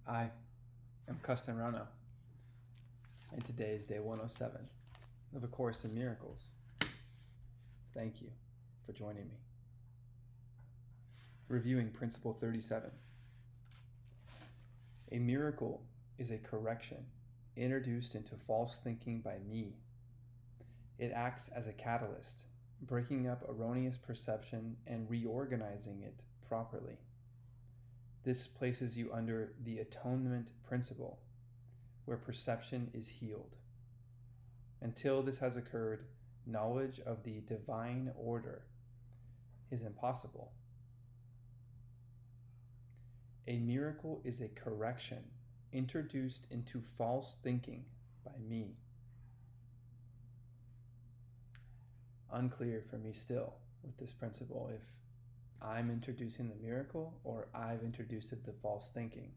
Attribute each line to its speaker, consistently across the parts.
Speaker 1: I am Kesten Rono, and today is day 107 of A Course in Miracles. Thank you for joining me. Reviewing Principle 37. A miracle is a correction introduced into false thinking by me. It acts as a catalyst, breaking up erroneous perception and reorganizing it properly. This places you under the atonement principle, where perception is healed. Until this has occurred, knowledge of the divine order is impossible. A miracle is a correction introduced into false thinking by me. Unclear for me still with this principle if I'm introducing the miracle or I've introduced it to false thinking.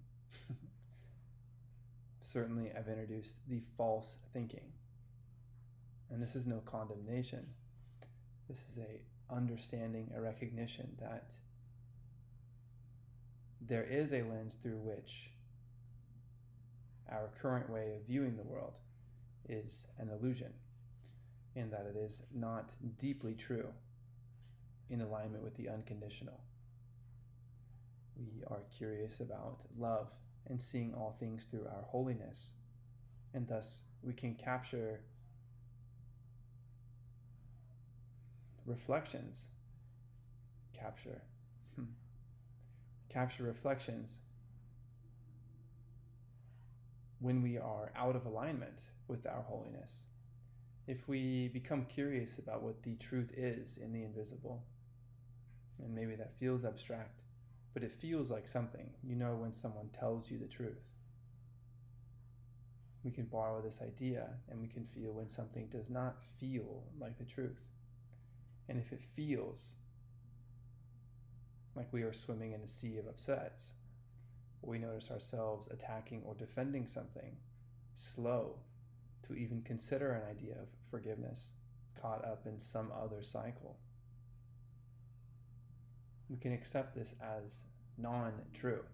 Speaker 1: Certainly I've introduced the false thinking. And this is no condemnation. This is a understanding, a recognition that there is a lens through which our current way of viewing the world is an illusion, in that it is not deeply true in alignment with the unconditional. We are curious about love and seeing all things through our holiness, and thus we can capture reflections, capture reflections when we are out of alignment with our holiness. If we become curious about what the truth is in the invisible, and maybe that feels abstract, but it feels like something. You know when someone tells you the truth. We can borrow this idea and we can feel when something does not feel like the truth. And if it feels like we are swimming in a sea of upsets, or we notice ourselves attacking or defending something, slow to even consider an idea of forgiveness, caught up in some other cycle, we can accept this as non-true,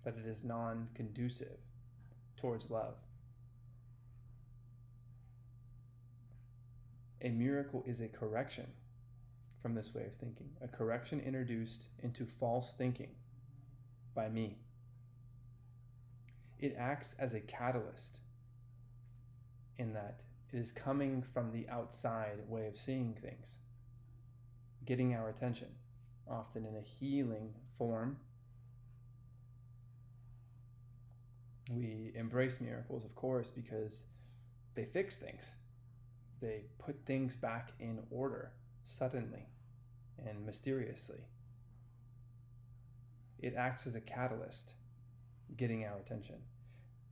Speaker 1: that it is non-conducive towards love. A miracle is a correction from this way of thinking, a correction introduced into false thinking by me. It acts as a catalyst in that it is coming from the outside way of seeing things, getting our attention, often in a healing form. We embrace miracles, of course, because they fix things. They put things back in order suddenly and mysteriously. It acts as a catalyst, getting our attention,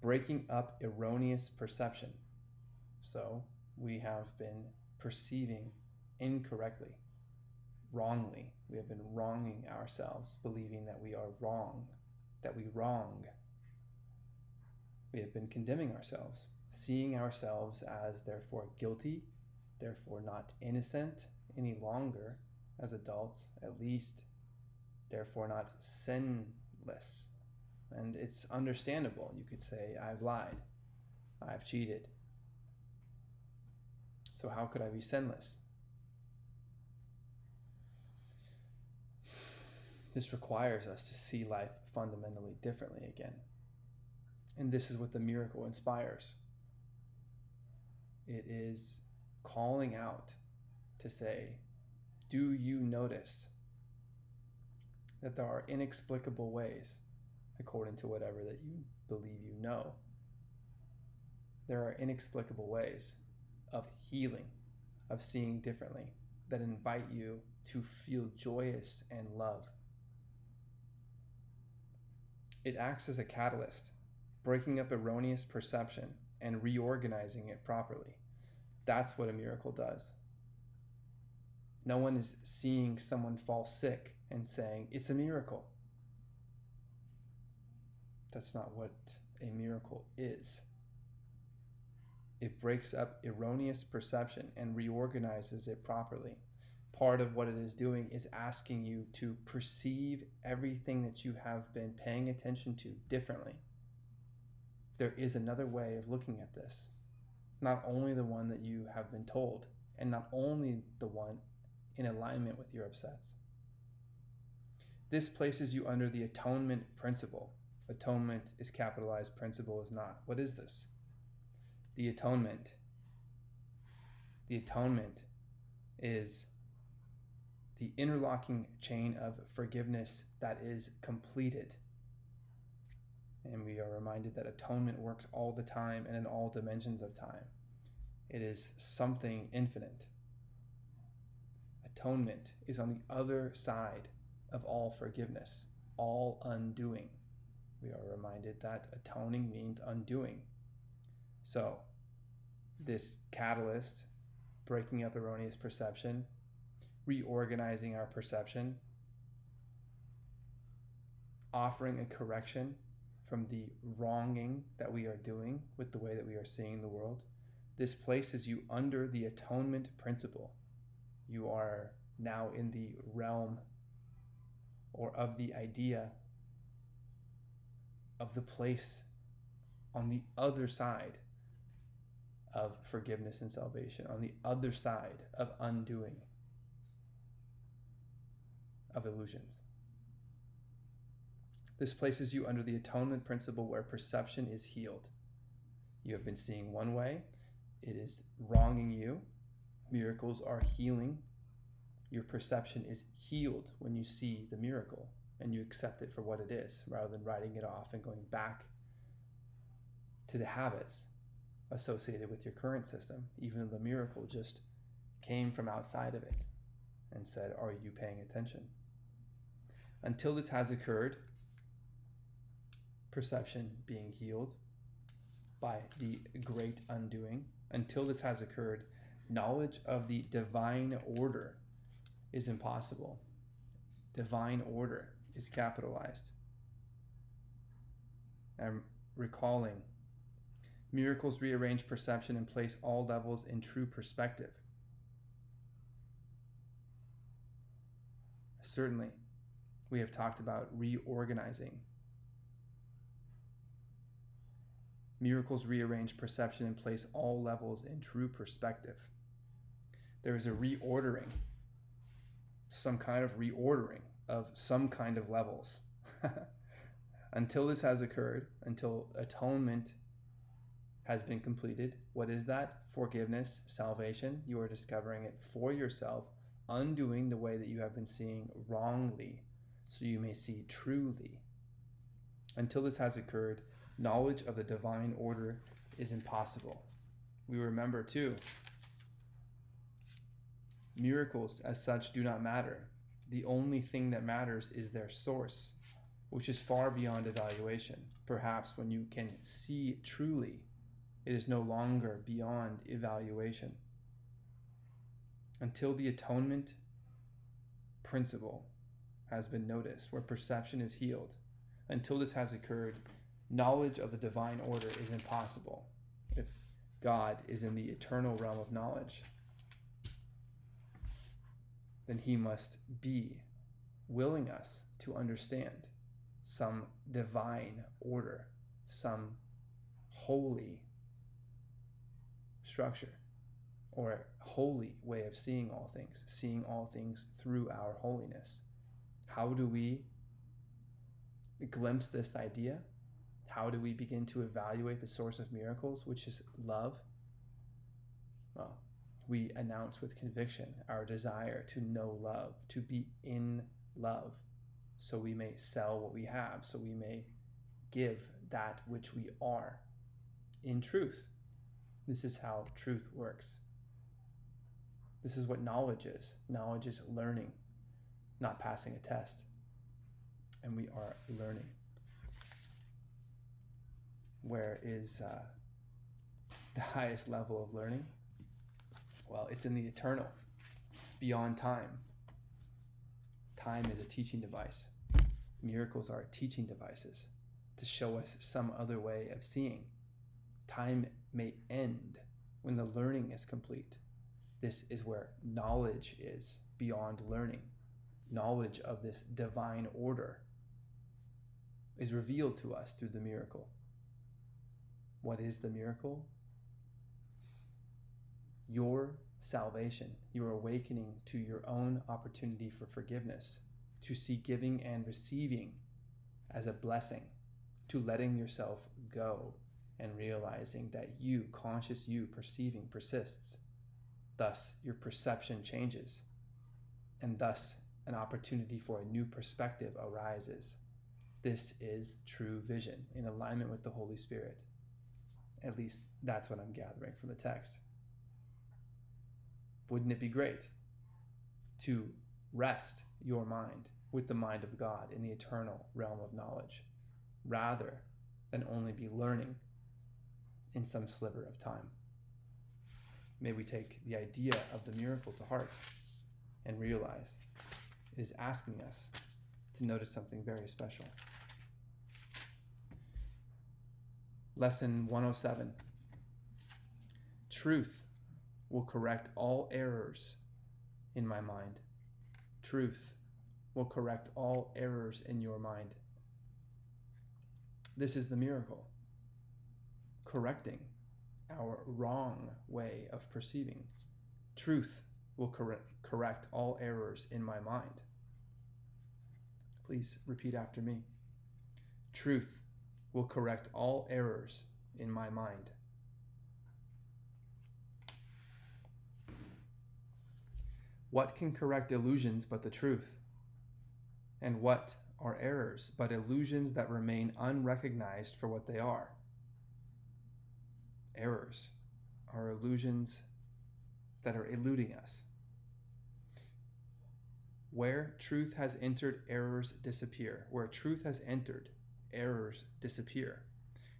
Speaker 1: breaking up erroneous perception. So we have been perceiving incorrectly, wrongly. We have been wronging ourselves, believing that we are wrong, that we wrong. We have been condemning ourselves, seeing ourselves as therefore guilty, therefore not innocent any longer as adults, at least, therefore not sinless. And it's understandable. You could say, I've lied, I've cheated. So how could I be sinless? This requires us to see life fundamentally differently again. And this is what the miracle inspires. It is calling out to say, do you notice that there are inexplicable ways, according to whatever that you believe you know, there are inexplicable ways of healing, of seeing differently, that invite you to feel joyous and love. It acts as a catalyst, breaking up erroneous perception and reorganizing it properly. That's what a miracle does. No one is seeing someone fall sick and saying, it's a miracle. That's not what a miracle is. It breaks up erroneous perception and reorganizes it properly, part of what it is doing is asking you to perceive everything that you have been paying attention to differently. There is another way of looking at this, not only the one that you have been told, and not only the one in alignment with your upsets. This places you under the atonement principle. Atonement is capitalized, principle is not. What is this? The atonement. The atonement is the interlocking chain of forgiveness that is completed. And we are reminded that atonement works all the time and in all dimensions of time. It is something infinite. Atonement is on the other side of all forgiveness, all undoing. We are reminded that atoning means undoing. So, this catalyst, breaking up erroneous perception, reorganizing our perception, offering a correction from the wronging that we are doing with the way that we are seeing the world. This places you under the atonement principle. You are now in the realm or of the idea of the place on the other side of forgiveness and salvation, on the other side of undoing of illusions. This places you under the atonement principle where perception is healed. You have been seeing one way, it is wronging you. Miracles are healing. Your perception is healed when you see the miracle and you accept it for what it is, rather than writing it off and going back to the habits associated with your current system, even though the miracle just came from outside of it and said, are you paying attention? Until this has occurred, perception being healed by the great undoing, until this has occurred, knowledge of the divine order is impossible. Divine order is capitalized. I'm recalling, miracles rearrange perception and place all levels in true perspective. Certainly, we have talked about reorganizing. Miracles rearrange perception and place all levels in true perspective. There is a reordering, some kind of reordering of some kind of levels. Until this has occurred, until atonement has been completed, what is that? Forgiveness, salvation. You are discovering it for yourself, undoing the way that you have been seeing wrongly, so you may see truly. Until this has occurred, knowledge of the divine order is impossible. We remember too, miracles as such do not matter. The only thing that matters is their source, which is far beyond evaluation. Perhaps when you can see truly, it is no longer beyond evaluation. Until the atonement principle has been noticed, where perception is healed, until this has occurred, knowledge of the divine order is impossible. If God is in the eternal realm of knowledge, then he must be willing us to understand some divine order, some holy structure, or holy way of seeing all things through our holiness. How do we glimpse this idea? How do we begin to evaluate the source of miracles, which is love? Well, we announce with conviction our desire to know love, to be in love, so we may sell what we have, so we may give that which we are in truth. This is how truth works. This is what knowledge is. Knowledge is learning, not passing a test. And we are learning. Where is the highest level of learning? Well, it's in the eternal, beyond time. Time is a teaching device. Miracles are teaching devices to show us some other way of seeing. Time may end when the learning is complete. This is where knowledge is. beyond learning. Knowledge of this divine order is revealed to us through the miracle. What is the miracle? Your salvation, your awakening to your own opportunity for forgiveness, to see giving and receiving as a blessing, to letting yourself go and realizing that you, conscious you, perceiving persists. Thus, your perception changes, and thus an opportunity for a new perspective arises. This is true vision in alignment with the Holy Spirit. At least that's what I'm gathering from the text. Wouldn't it be great to rest your mind with the mind of God in the eternal realm of knowledge, rather than only be learning in some sliver of time? May we take the idea of the miracle to heart and realize it is asking us to notice something very special. Lesson 107. Truth will correct all errors in my mind. Truth will correct all errors in your mind. This is the miracle, correcting our wrong way of perceiving. Truth will correct all errors in my mind. Please repeat after me. Truth will correct all errors in my mind. What can correct illusions but the truth? And what are errors but illusions that remain unrecognized for what they are? Errors are illusions that are eluding us. Where truth has entered, errors disappear. Where truth has entered, errors disappear.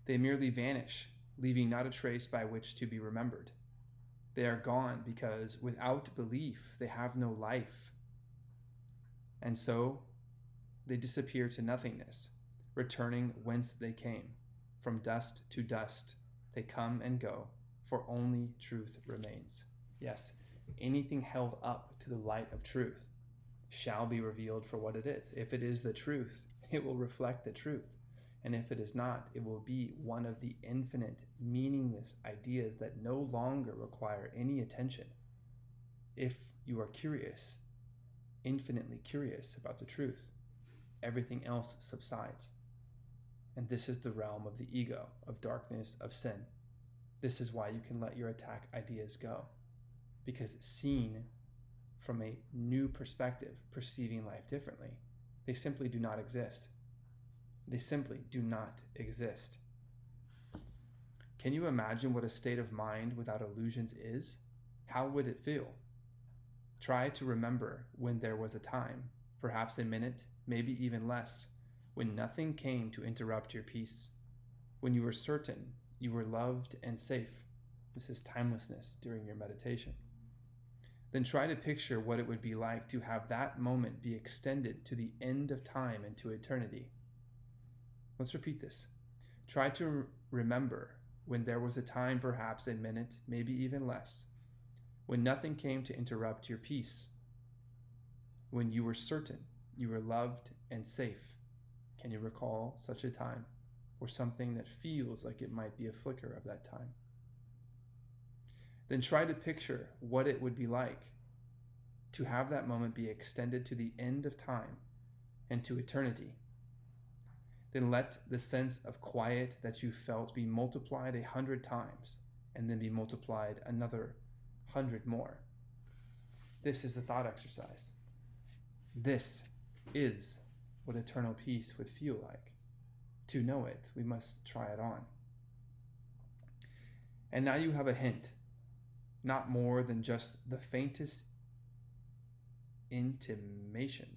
Speaker 1: They merely vanish, leaving not a trace by which to be remembered. They are gone because without belief they have no life. And so they disappear to nothingness, returning whence they came. From dust to dust they come and go, for only truth remains. Yes, anything held up to the light of truth shall be revealed for what it is. If it is the truth, it will reflect the truth. And if it is not, it will be one of the infinite, meaningless ideas that no longer require any attention. If you are curious, infinitely curious about the truth, everything else subsides. And this is the realm of the ego, of darkness, of sin. This is why you can let your attack ideas go. Because seen from a new perspective, perceiving life differently, they simply do not exist. They simply do not exist. Can you imagine what a state of mind without illusions is? How would it feel? Try to remember when there was a time, perhaps a minute, maybe even less, when nothing came to interrupt your peace, when you were certain you were loved and safe. This is timelessness during your meditation. Then try to picture what it would be like to have that moment be extended to the end of time and to eternity. Let's repeat this. Try to remember when there was a time, perhaps a minute, maybe even less, when nothing came to interrupt your peace, when you were certain you were loved and safe. Can you recall such a time, or something that feels like it might be a flicker of that time? Then try to picture what it would be like to have that moment be extended to the end of time and to eternity. Then let the sense of quiet that you felt be multiplied 100 times, and then be multiplied another 100 more. This is the thought exercise. This is what eternal peace would feel like. To know it, we must try it on. And now you have a hint, not more than just the faintest intimation.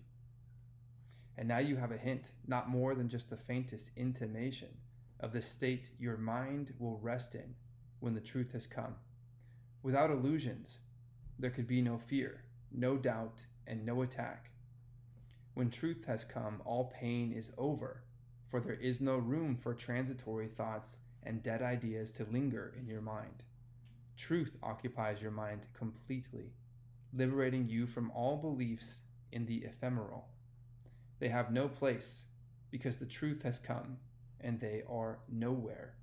Speaker 1: And now you have a hint, not more than just the faintest intimation of the state your mind will rest in when the truth has come. Without illusions, there could be no fear, no doubt, and no attack. When truth has come, all pain is over, for there is no room for transitory thoughts and dead ideas to linger in your mind. Truth occupies your mind completely, liberating you from all beliefs in the ephemeral. They have no place because the truth has come and they are nowhere.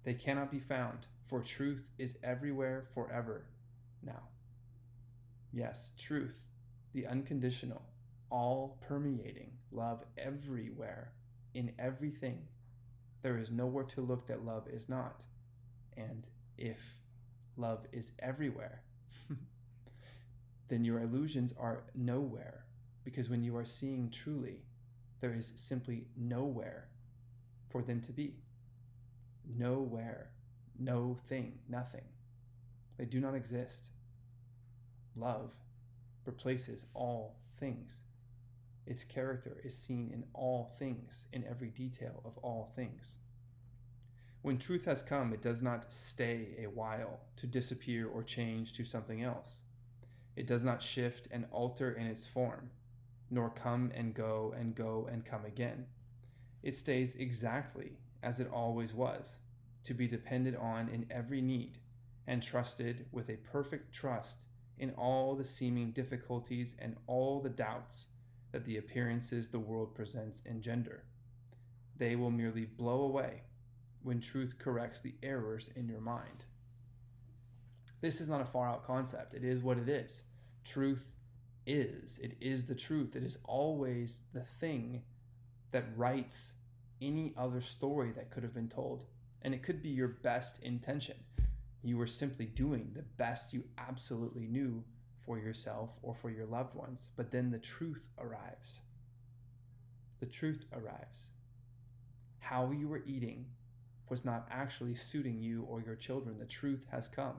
Speaker 1: They cannot be found, for truth is everywhere forever now. Yes, truth, the unconditional, all-permeating love everywhere, in everything. There is nowhere to look that love is not. And if love is everywhere, then your illusions are nowhere, because when you are seeing truly, there is simply nowhere for them to be. Nowhere, no thing, nothing. They do not exist. Love replaces all things. Its character is seen in all things, in every detail of all things. When truth has come, it does not stay a while to disappear or change to something else. It does not shift and alter in its form, nor come and go and come again. It stays exactly as it always was, to be depended on in every need, and trusted with a perfect trust in all the seeming difficulties and all the doubts that the appearances the world presents engender. They will merely blow away when truth corrects the errors in your mind. This is not a far-out concept. It is what it is. Truth is. It is the truth. It is always the thing that writes any other story that could have been told. And it could be your best intention. You were simply doing the best you absolutely knew for yourself or for your loved ones. But then the truth arrives. The truth arrives. How you were eating was not actually suiting you or your children. The truth has come.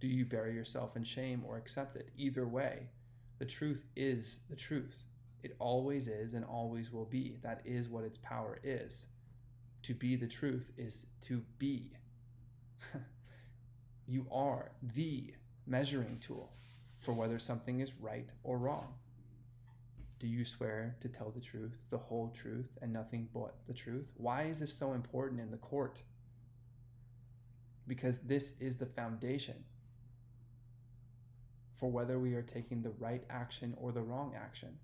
Speaker 1: Do you bury yourself in shame or accept it? Either way, the truth is the truth. It always is and always will be. That is what its power is. To be the truth is to be. You are the measuring tool for whether something is right or wrong. Do you swear to tell the truth, the whole truth, and nothing but the truth? Why is this so important in the court? Because this is the foundation for whether we are taking the right action or the wrong action,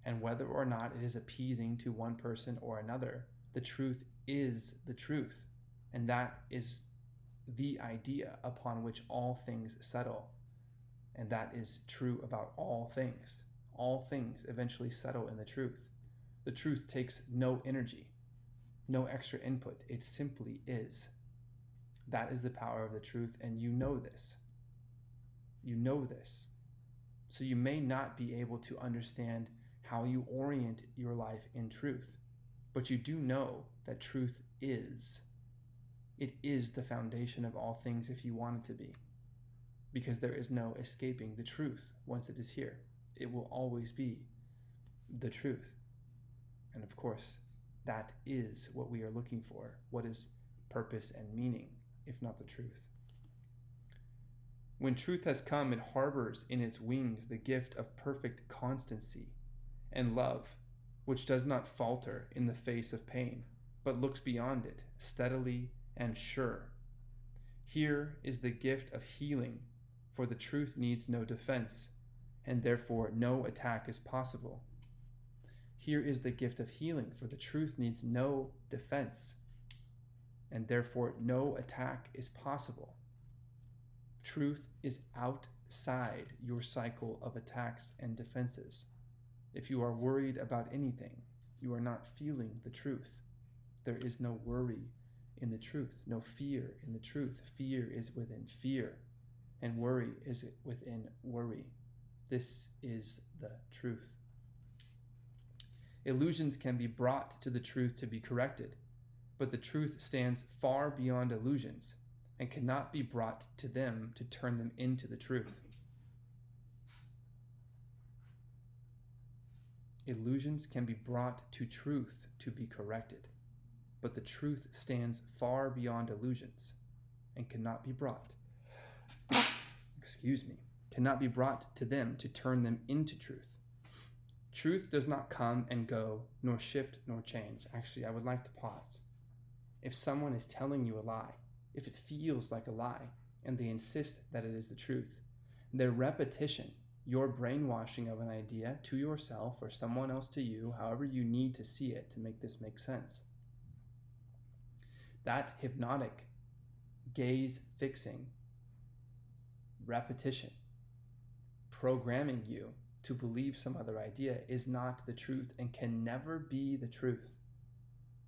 Speaker 1: and whether or not it is appeasing to one person or another. The truth is the truth, and that is the idea upon which all things settle, and that is true about all things. All things eventually settle in the truth. The truth takes no energy, no extra input. It simply is. That is the power of the truth, and you know this. You know this. So you may not be able to understand how you orient your life in truth, but you do know that truth is. It is the foundation of all things if you want it to be, because there is no escaping the truth once it is here. It will always be the truth. And of course, that is what we are looking for. What is purpose and meaning, if not the truth? When truth has come, it harbors in its wings the gift of perfect constancy and love, which does not falter in the face of pain, but looks beyond it, steadily and sure. Here is the gift of healing, for the truth needs no defense, and therefore no attack is possible. Here is the gift of healing, for the truth needs no defense, and therefore no attack is possible. Truth is outside your cycle of attacks and defenses. If you are worried about anything, you are not feeling the truth. There is no worry in the truth, no fear in the truth. Fear is within fear, and worry is within worry. This is the truth. Illusions can be brought to the truth to be corrected, but the truth stands far beyond illusions and cannot be brought to them to turn them into the truth. Illusions can be brought to truth to be corrected, but the truth stands far beyond illusions and cannot be brought, cannot be brought to them to turn them into truth. Truth does not come and go, nor shift, nor change. Actually, I would like to pause. If someone is telling you a lie, if it feels like a lie, and they insist that it is the truth, Their repetition, your brainwashing of an idea to yourself or someone else to you, however you need to see it to make this make sense. That hypnotic, gaze fixing repetition, programming you to believe some other idea, is not the truth and can never be the truth.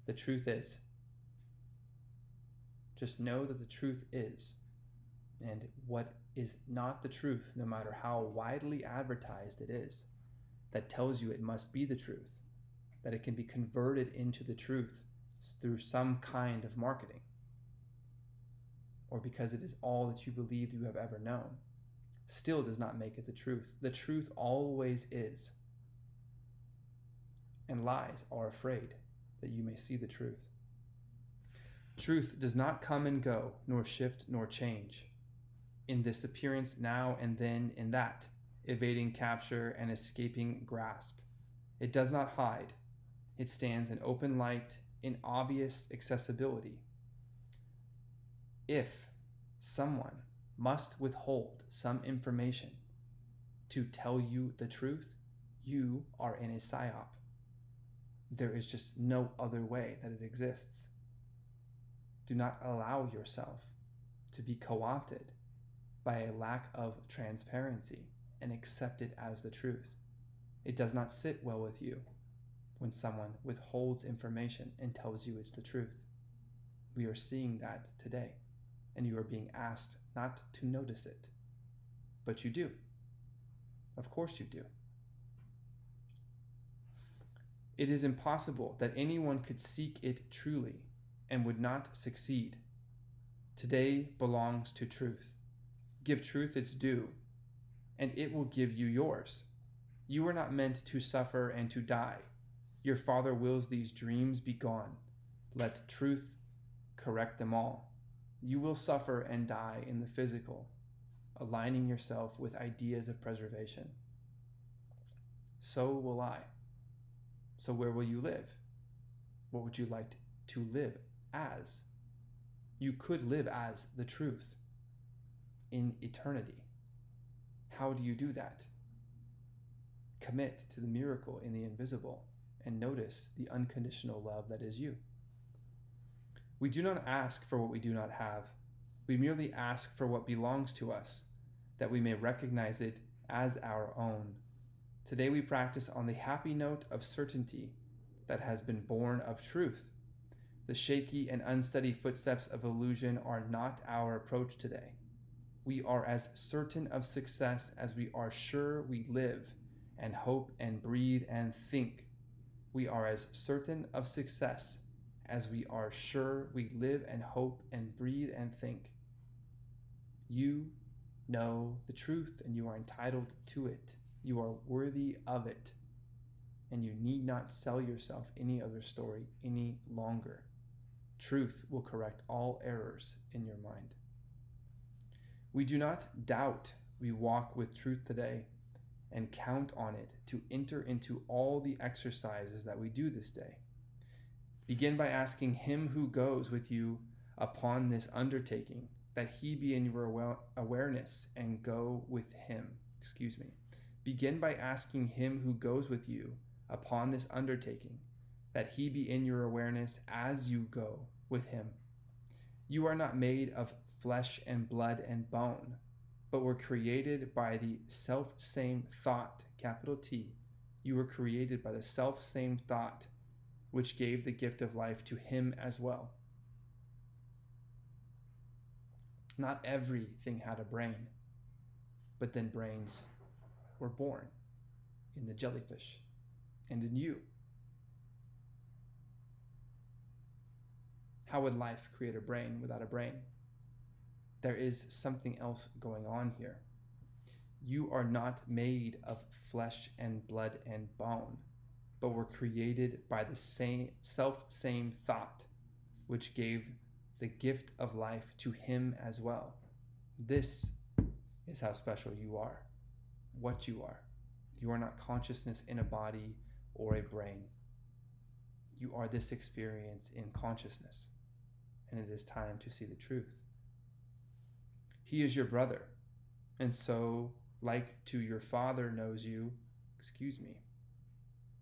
Speaker 1: The truth is. Just know that the truth is. And what is not the truth, no matter how widely advertised it is, that tells you it must be the truth, that it can be converted into the truth through some kind of marketing, or because it is all that you believe you have ever known, still does not make it the truth. The truth always is. And lies are afraid that you may see the truth. Truth does not come and go, nor shift nor change, in this appearance now and then in that, evading capture and escaping grasp. It does not hide. It stands in open light, in obvious accessibility. If someone must withhold some information to tell you the truth, you are in a psyop. There is just no other way that it exists. Do not allow yourself to be co-opted by a lack of transparency and accept it as the truth. It does not sit well with you when someone withholds information and tells you it's the truth. We are seeing that today, and you are being asked not to notice it. But you do. Of course you do. It is impossible that anyone could seek it truly and would not succeed. Today belongs to truth. Give truth its due, and it will give you yours. You are not meant to suffer and to die. Your Father wills these dreams be gone. Let truth correct them all. You will suffer and die in the physical, aligning yourself with ideas of preservation. So will I. So where will you live? What would you like to live as? You could live as the truth in eternity. How do you do that? Commit to the miracle in the invisible and notice the unconditional love that is you. We do not ask for what we do not have. We merely ask for what belongs to us, that we may recognize it as our own. Today we practice on the happy note of certainty that has been born of truth. The shaky and unsteady footsteps of illusion are not our approach today. We are as certain of success as we are sure we live and hope and breathe and think. We are as certain of success as we are sure we live and hope and breathe and think. You know the truth and you are entitled to it. You are worthy of it, and you need not sell yourself any other story any longer. Truth will correct all errors in your mind. We do not doubt we walk with truth today and count on it to enter into all the exercises that we do this day. Begin by asking him who goes with you upon this undertaking, that he be in your awareness and go with him. Begin by asking him who goes with you upon this undertaking, that he be in your awareness as you go with him. You are not made of flesh and blood and bone, but were created by the self-same thought, capital T. You were created by the self-same thought, which gave the gift of life to him as well. Not everything had a brain, but then brains were born in the jellyfish and in you. How would life create a brain without a brain? There is something else going on here. You are not made of flesh and blood and bone, but were created by the same thought, which gave the gift of life to him as well. This is how special you are, what you are. You are not consciousness in a body or a brain. You are this experience in consciousness, and it is time to see the truth. He is your brother, And so, like to your Father knows you,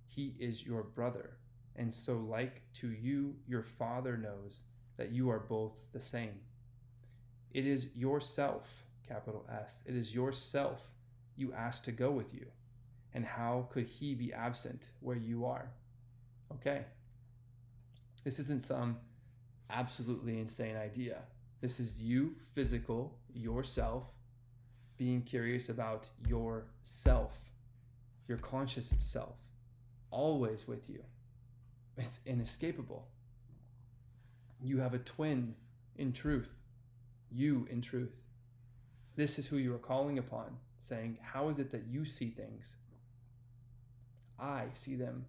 Speaker 1: he is your brother. And so, like to you, your Father knows that you are both the same. It is yourself, capital S, it is yourself you ask to go with you. And how could he be absent where you are? Okay. This isn't some absolutely insane idea. This is you, physical, yourself, being curious about yourself, your conscious self, always with you. It's inescapable. You have a twin in truth, you in truth. This is who you are calling upon, saying, how is it that you see things? I see them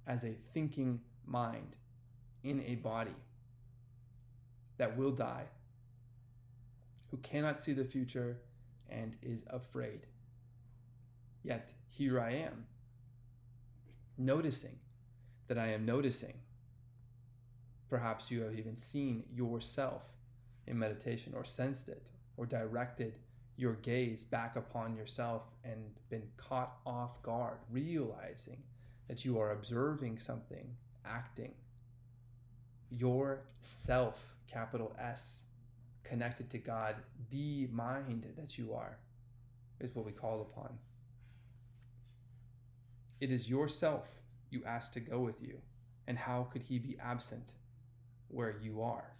Speaker 1: as a thinking mind in a body that will die, who cannot see the future and is afraid. Yet here I am, noticing that I am noticing. Perhaps you have even seen yourself in meditation, or sensed it, or directed your gaze back upon yourself and been caught off guard, realizing that you are observing something, acting. Yourself, capital S, connected to God, the mind that you are, is what we call upon. It is yourself you ask to go with you, and how could he be absent where you are?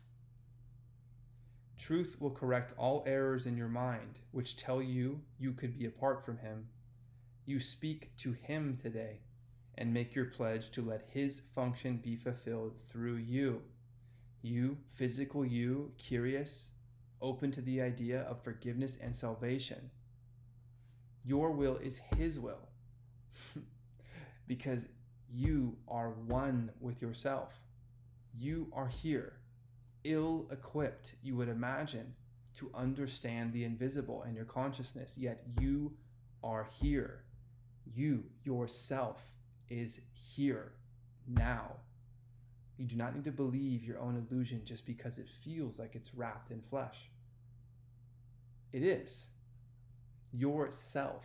Speaker 1: Truth will correct all errors in your mind, which tell you you could be apart from him. You speak to him today, and make your pledge to let his function be fulfilled through you. You, physical you, curious, open to the idea of forgiveness and salvation. Your will is his will, because you are one with yourself. You are here, ill-equipped, you would imagine, to understand the invisible and your consciousness, yet you are here. You, yourself, is here now. You do not need to believe your own illusion just because it feels like it's wrapped in flesh. It is. Yourself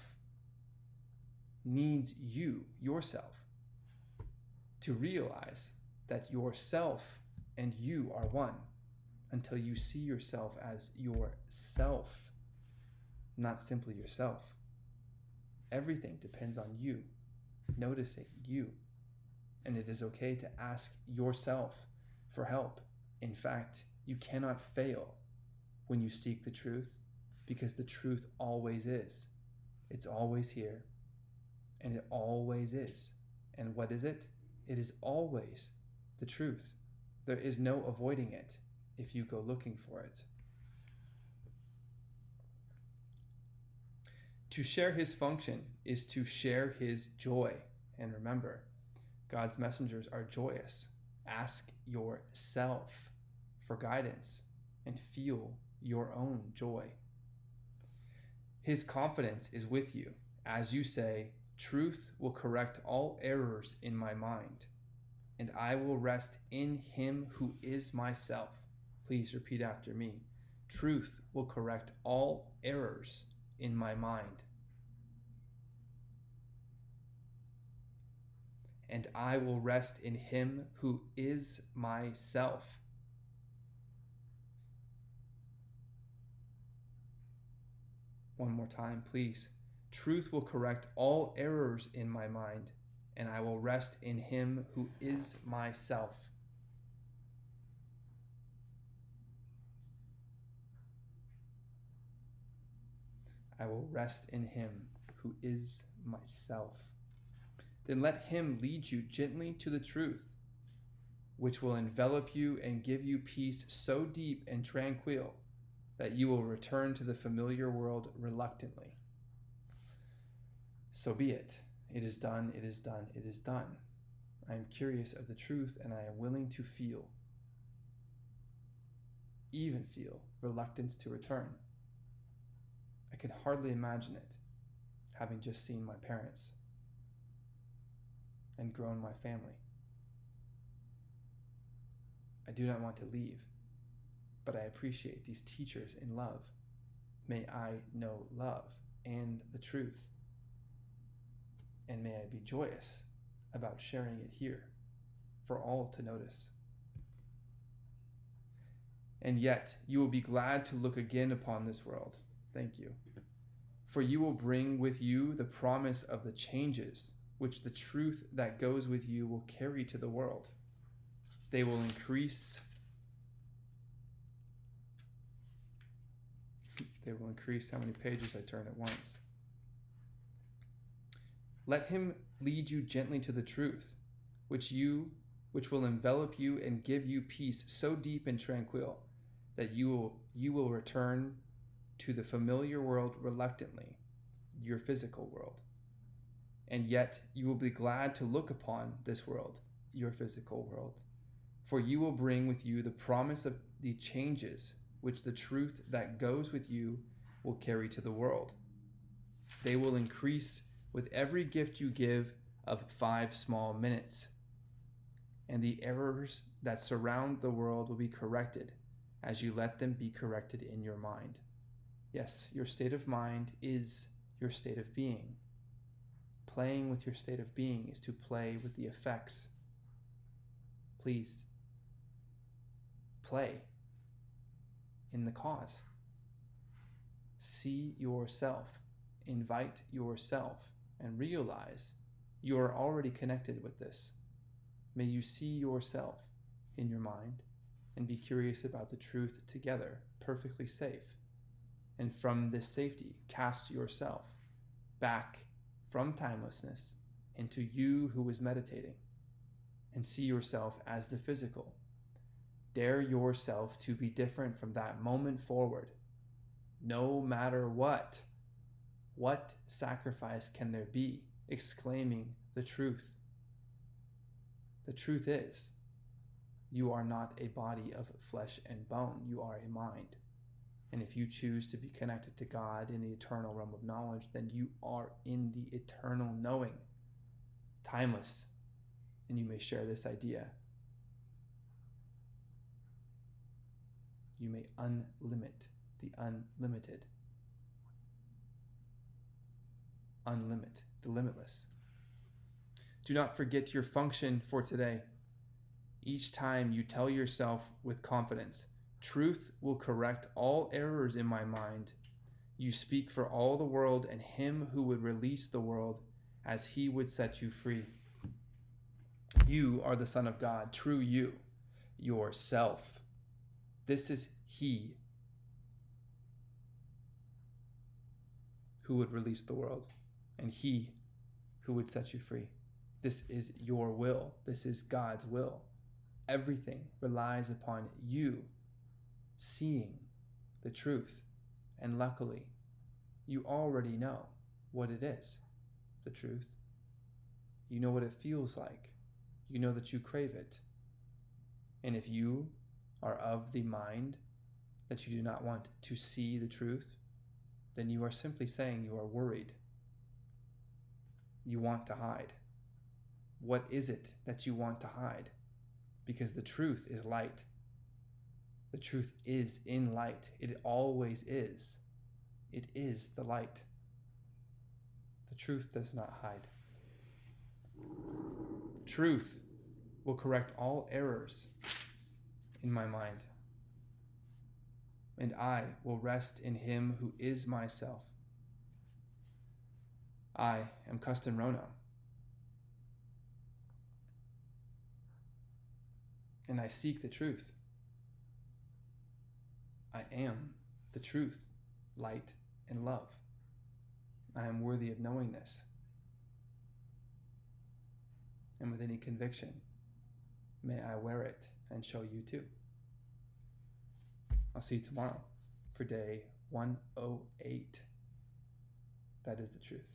Speaker 1: needs you, yourself, to realize that yourself and you are one, until you see yourself as yourself, not simply yourself. Everything depends on you, noticing you. And it is okay to ask yourself for help. In fact, you cannot fail when you seek the truth, because the truth always is. It's always here, and it always is. And what is it? It is always the truth. There is no avoiding it if you go looking for it. To share his function is to share his joy. And remember, God's messengers are joyous. Ask yourself for guidance and feel your own joy. His confidence is with you as you say, truth will correct all errors in my mind, and I will rest in him who is myself. Please repeat after me. Truth will correct all errors in my mind, and I will rest in him who is myself. One more time, please. Truth will correct all errors in my mind, and I will rest in him who is myself. I will rest in him who is myself. Then let him lead you gently to the truth, which will envelop you and give you peace so deep and tranquil that you will return to the familiar world reluctantly. So be it. It is done, it is done, it is done. I am curious of the truth, and I am willing to feel, even feel, reluctance to return. I can hardly imagine it, having just seen my parents and grown my family. I do not want to leave, but I appreciate these teachers in love, May I know love and the truth. And may I be joyous about sharing it here for all to notice. And yet you will be glad to look again upon this world. Thank you. For you will bring with you the promise of the changes which the truth that goes with you will carry to the world. They will increase. They will increase how many pages I turn at once. Let him lead you gently to the truth, which will envelop you and give you peace so deep and tranquil that you will return to the familiar world reluctantly, your physical world. And yet you will be glad to look upon this world, your physical world, for you will bring with you the promise of the changes which the truth that goes with you will carry to the world. They will increase with every gift you give of 5 small minutes, and the errors that surround the world will be corrected as you let them be corrected in your mind. Yes, your state of mind is your state of being. Playing with your state of being is to play with the effects. Please, play in the cause. See yourself, invite yourself, and realize you are already connected with this. May you see yourself in your mind and be curious about the truth together, perfectly safe. And from this safety, cast yourself back from timelessness into you who is meditating, and see yourself as the physical. Dare yourself to be different from that moment forward, no matter what. What sacrifice can there be? Exclaiming the truth. The truth is, you are not a body of flesh and bone. You are a mind. And if you choose to be connected to God in the eternal realm of knowledge, then you are in the eternal knowing, timeless. And you may share this idea. You may unlimit the unlimited. Unlimit the limitless. Do not forget your function for today. Each time you tell yourself with confidence, truth will correct all errors in my mind. You speak for all the world and him who would release the world as he would set you free. You are the Son of God, true you, yourself. This is he who would release the world and he who would set you free. This is your will. This is God's will. Everything relies upon you seeing the truth. And luckily, you already know what it is, the truth. You know what it feels like. You know that you crave it. And if you are of the mind that you do not want to see the truth, then you are simply saying you are worried. You want to hide. What is it that you want to hide? Because the truth is light. The truth is in light. It always is. It is the light. The truth does not hide. Truth will correct all errors in my mind. And I will rest in him who is myself. I am Kesten Rono. And I seek the truth. I am the truth, light, and love. I am worthy of knowing this. And with any conviction, may I wear it and show you too. I'll see you tomorrow for day 108. That is the truth.